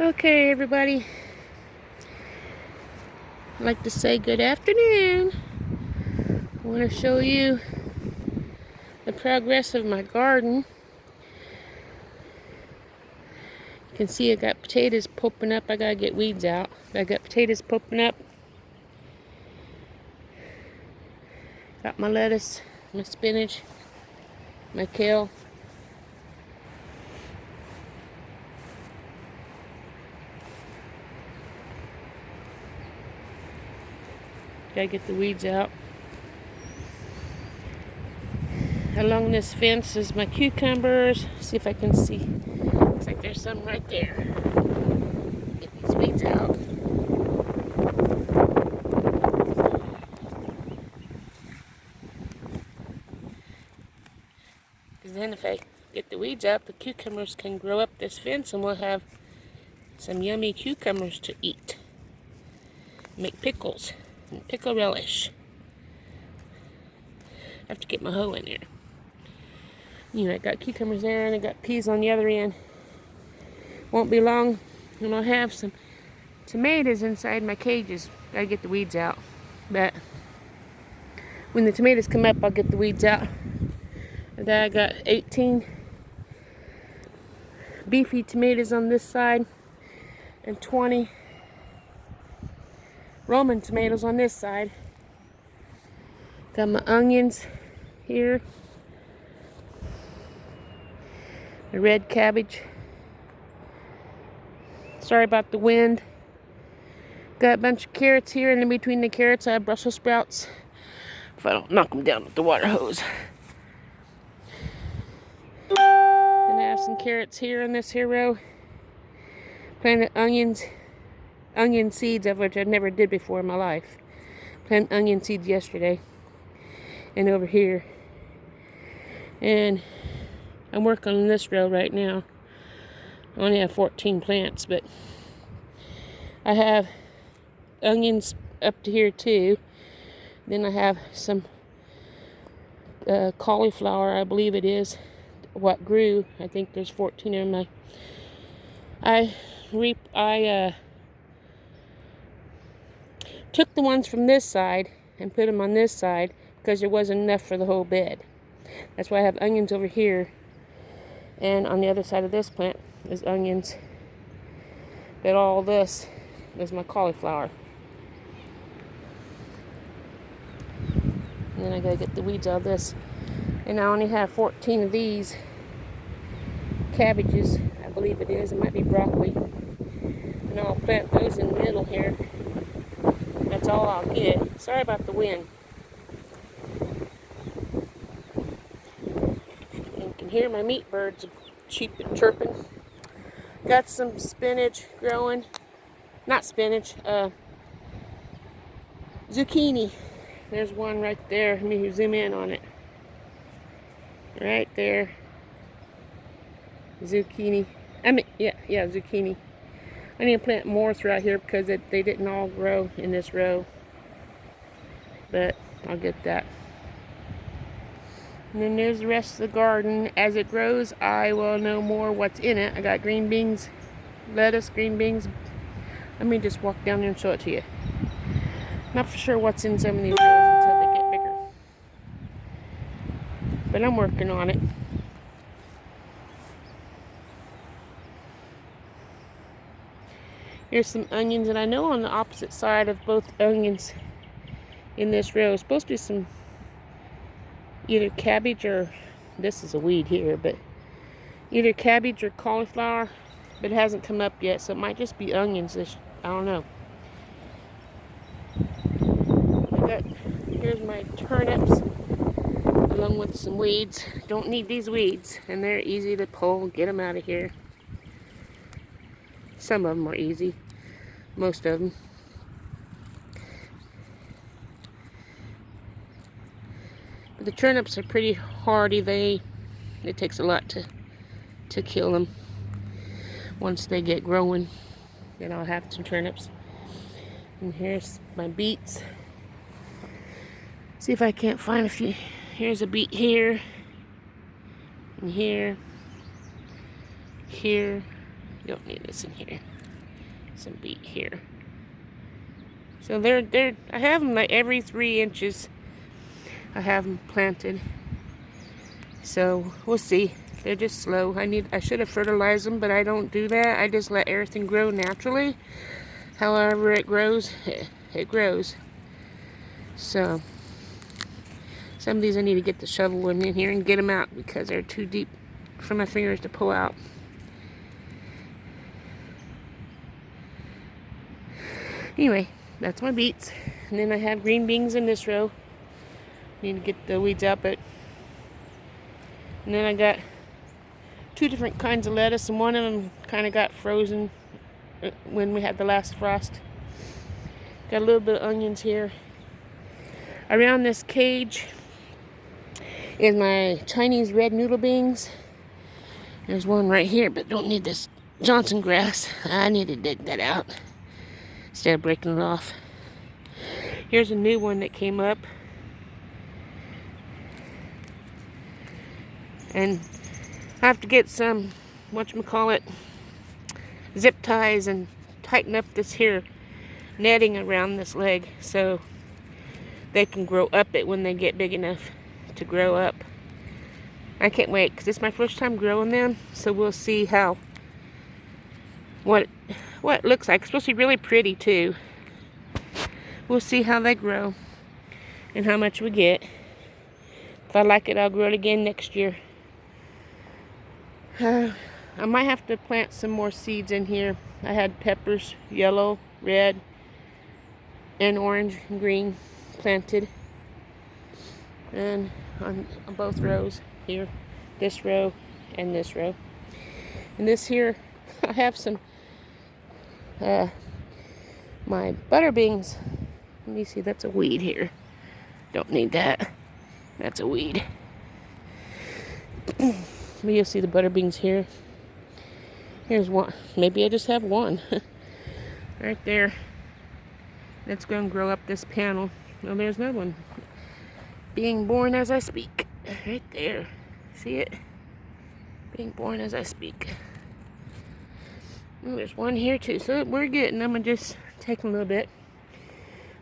Okay, everybody. I'd like to say good afternoon. I want to show you the progress of my garden. You can see I got potatoes popping up. I gotta get weeds out. I got potatoes popping up. Got my lettuce, my spinach, my kale. Gotta get the weeds out. Along this fence is my cucumbers. See if I can see. Looks like there's some right there. Get these weeds out. Because then if I get the weeds out, the cucumbers can grow up this fence and we'll have some yummy cucumbers to eat. Make pickles and pickle relish. I have to get my hoe in there. You know, I got cucumbers there and I got peas on the other end. Won't be long and I'll have some tomatoes inside my cages. Gotta get the weeds out. But when the tomatoes come up, I'll get the weeds out. And then I got 18 beefy tomatoes on this side and 20 Roman tomatoes on this side. Got my onions here. The red cabbage. Sorry about the wind. Got a bunch of carrots here, and in between the carrots I have Brussels sprouts. If I don't knock them down with the water hose. And I have some carrots here in this here row. Planted onions, onion seeds, of which I never did before in my life. Planted onion seeds yesterday. And over here. And I'm working on this row right now. I only have 14 plants, but I have onions up to here too. Then I have some cauliflower, I believe it is, what grew. I think there's 14 of them. I took the ones from this side and put them on this side because there wasn't enough for the whole bed. That's why I have onions over here. And on the other side of this plant is onions. But all this is my cauliflower. And then I gotta get the weeds out of this. And I only have 14 of these cabbages, I believe it is. It might be broccoli. And I'll plant those in the middle here. That's all I'll get. Sorry about the wind. You can hear my meat birds cheeping, chirping. Got some spinach growing. Not spinach, zucchini. There's one right there. Let me zoom in on it. Right there. Zucchini. Yeah, zucchini. I need to plant more throughout here because they didn't all grow in this row. But I'll get that. And then there's the rest of the garden. As it grows, I will know more what's in it. I got green beans, lettuce, green beans. Let me just walk down there and show it to you. Not for sure what's in some of these rows until they get bigger. But I'm working on it. Here's some onions, and I know on the opposite side of both onions in this row is supposed to be some either cabbage or, this is a weed here, but either cabbage or cauliflower, but it hasn't come up yet, so it might just be onions. I don't know. Here's my turnips along with some weeds. Don't need these weeds, and they're easy to pull. Get them out of here. Some of them are easy. Most of them. But the turnips are pretty hardy. It takes a lot to kill them. Once they get growing, then I'll have some turnips. And here's my beets. See if I can't find a few. Here's a beet here, and here, You don't need this in here. Some beet here. So they're I have them like every 3 inches. I have them planted. So we'll see. They're just slow. I should have fertilized them, but I don't do that. I just let everything grow naturally. However it grows, it grows. So some of these I need to get the shovel in here and get them out because they're too deep for my fingers to pull out. Anyway, that's my beets. And then I have green beans in this row. Need to get the weeds out, but and then I got 2 different kinds of lettuce, and one of them kind of got frozen when we had the last frost. Got a little bit of onions here. Around this cage is my Chinese red noodle beans. There's one right here, but don't need this Johnson grass. I need to dig that out instead of breaking it off. Here's a new one that came up. And I have to get some, whatchamacallit, zip ties and tighten up this here netting around this leg so they can grow up it when they get big enough to grow up. I can't wait because it's my first time growing them, so we'll see what it looks like. It's supposed to be really pretty too. We'll see how they grow and how much we get. If I like it, I'll grow it again next year. I might have to plant some more seeds in here. I had peppers, yellow, red, and orange and green planted. And on both rows here, this row and this row. And this here, I have some, my butter beans. Let me see, that's a weed here. Don't need that. That's a weed. You'll see the butter beans here. Here's one. Maybe I just have one. Right there. That's going to grow up this panel. Oh, there's another one. Being born as I speak. Right there. See it? Being born as I speak. Oh, there's one here too. So we're getting. I'm going to just take a little bit.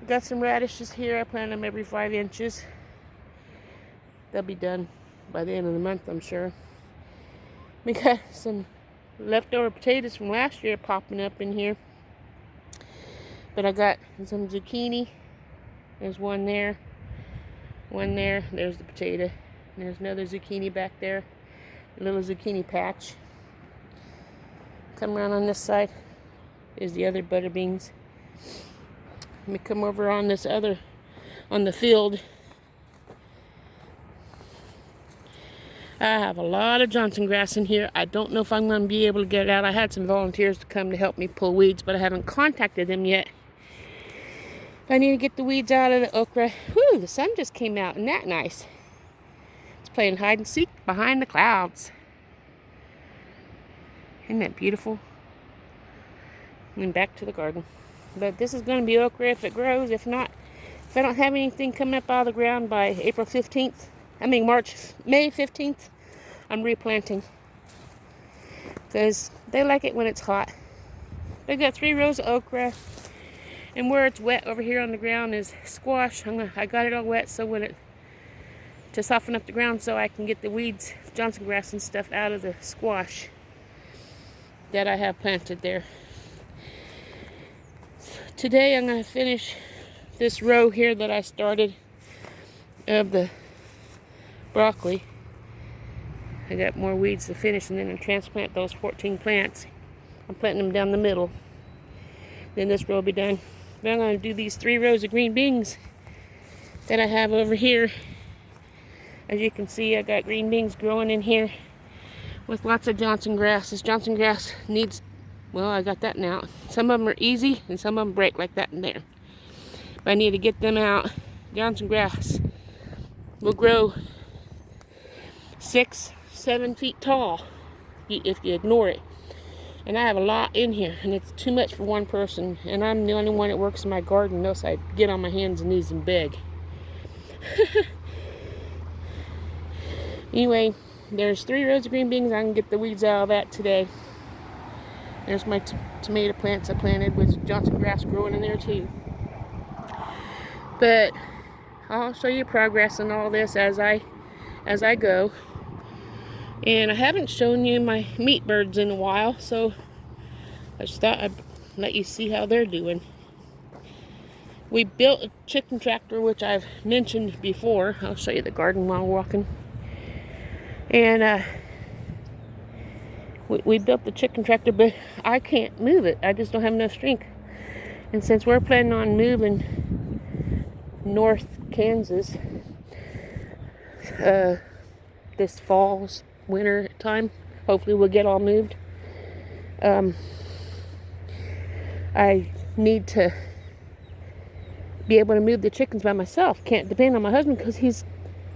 We've got some radishes here. I plant them every 5 inches. They'll be done by the end of the month, I'm sure. We got some leftover potatoes from last year popping up in here. But I got some zucchini. There's one there. One there. There's the potato. And there's another zucchini back there. A little zucchini patch. Come around on this side is the other butter beans. Let me come over on this other, on the field. I have a lot of Johnson grass in here. I don't know if I'm going to be able to get it out. I had some volunteers to come to help me pull weeds, but I haven't contacted them yet. I need to get the weeds out of the okra. Whew, the sun just came out. Isn't that nice? It's playing hide and seek behind the clouds. Isn't that beautiful? And back to the garden. But this is going to be okra if it grows. If not, if I don't have anything coming up out of the ground by May 15th, I'm replanting. Because they like it when it's hot. They've got 3 rows of okra. And where it's wet over here on the ground is squash. I got it all wet so to soften up the ground so I can get the weeds, Johnson grass and stuff out of the squash that I have planted there. Today I'm going to finish this row here that I started of the broccoli. I got more weeds to finish, and then I transplant those 14 plants. I'm planting them down the middle. Then this row will be done. Then I'm going to do these 3 rows of green beans that I have over here. As you can see, I got green beans growing in here with lots of Johnson grass. This Johnson grass needs, well, I got that now. Some of them are easy and some of them break like that in there. But I need to get them out. Johnson grass will grow 6-7 feet tall if you ignore it. And I have a lot in here, and it's too much for one person. And I'm the only one that works in my garden, else I get on my hands and knees and beg. Anyway, there's 3 rows of green beans. I can get the weeds out of that today. There's my tomato plants I planted with Johnson grass growing in there too. But I'll show you progress on all this as I go. And I haven't shown you my meat birds in a while, so I just thought I'd let you see how they're doing. We built a chicken tractor, which I've mentioned before. I'll show you the garden while walking. And we built the chicken tractor, but I can't move it. I just don't have enough strength. And since we're planning on moving north Kansas this fall, winter time, hopefully we'll get all moved. I need to be able to move the chickens by myself. Can't depend on my husband because he's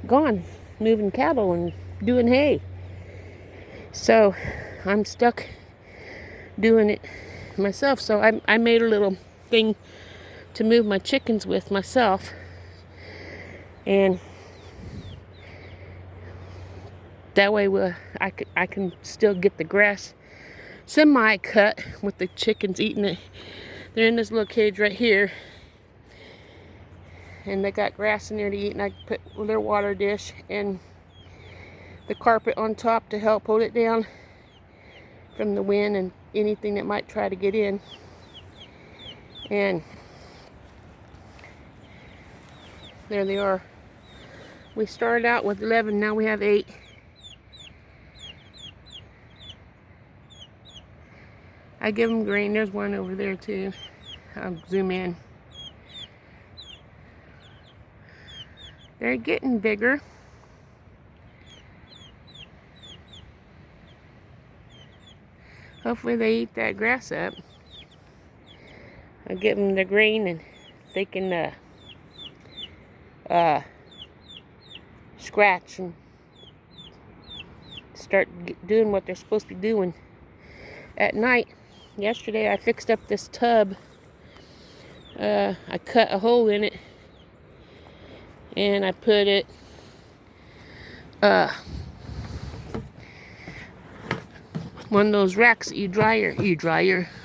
gone moving cattle and doing hay. So I'm stuck doing it myself. So I made a little thing to move my chickens with myself. And that way I can still get the grass semi-cut with the chickens eating it. They're in this little cage right here. And they got grass in there to eat, and I put their water dish and the carpet on top to help hold it down from the wind and anything that might try to get in. And there they are. We started out with 11, now we have 8. I give them grain. There's one over there too. I'll zoom in. They're getting bigger. Hopefully they eat that grass up. I'll give them the grain and they can scratch and start doing what they're supposed to be doing. At night, yesterday I fixed up this tub. I cut a hole in it and I put it one of those racks that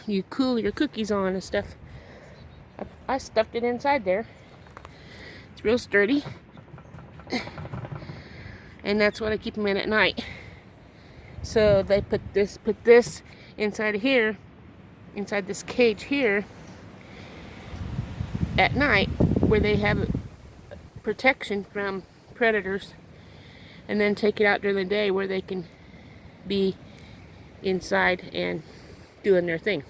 you cool your cookies on and stuff. I stuffed it inside there. It's real sturdy. And that's what I keep them in at night. So they put this inside of here, inside this cage here at night, where they have protection from predators, and then take it out during the day where they can be inside and doing their thing.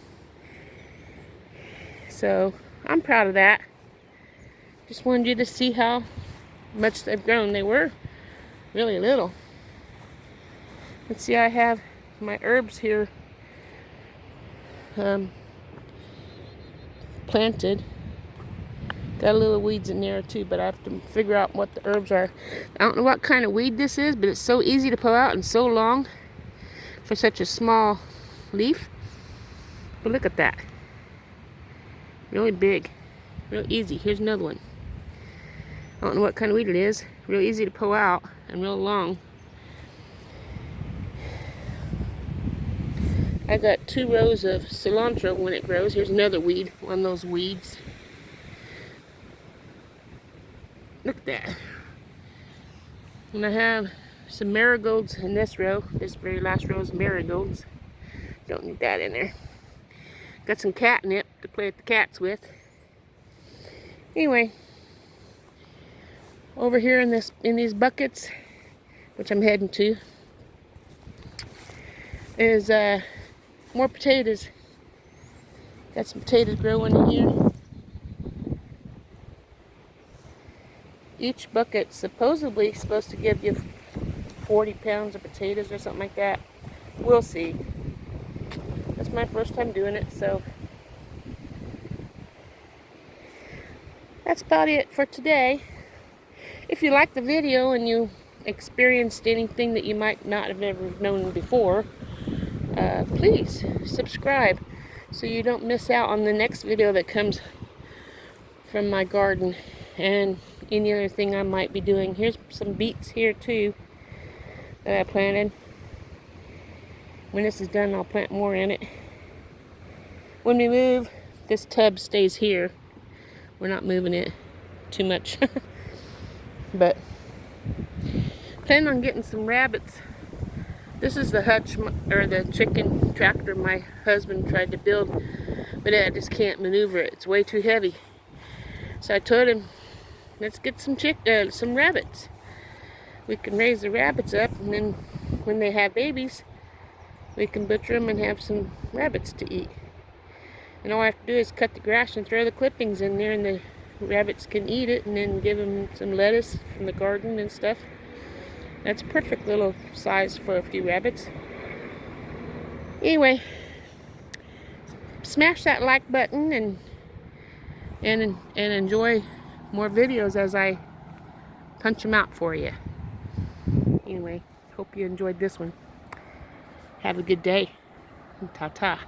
So I'm proud of that. Just wanted you to see how much they've grown. They were really little. Let's see, I have my herbs here planted. Got a little weeds in there too, but I have to figure out what the herbs are. I don't know what kind of weed this is, but it's so easy to pull out and so long for such a small leaf. But look at that. Really big. Real easy. Here's another one. I don't know what kind of weed it is. Real easy to pull out and real long. I got 2 rows of cilantro when it grows. Here's another weed, one of those weeds. Look at that. And I have some marigolds in this row. This very last row is marigolds. Don't need that in there. Got some catnip to play with the cats with. Anyway, over here in these buckets, which I'm heading to, is more potatoes. Got some potatoes growing in here. Each bucket's supposedly supposed to give you 40 pounds of potatoes or something like that. We'll see. That's my first time doing it, so that's about it for today. If you liked the video and you experienced anything that you might not have ever known before, please subscribe so you don't miss out on the next video that comes from my garden and any other thing I might be doing. Here's some beets here too that I planted. When this is done, I'll plant more in it. when we move, this tub stays here. We're not moving it too much. But planning on getting some rabbits. This is the hutch, or the chicken tractor my husband tried to build, but I just can't maneuver it. It's way too heavy. So I told him, let's get some rabbits. We can raise the rabbits up, and then when they have babies, we can butcher them and have some rabbits to eat. And all I have to do is cut the grass and throw the clippings in there, and the rabbits can eat it, and then give them some lettuce from the garden and stuff. That's a perfect little size for a few rabbits. Anyway, smash that like button and enjoy more videos as I punch them out for you. Anyway, hope you enjoyed this one. Have a good day. Ta-ta.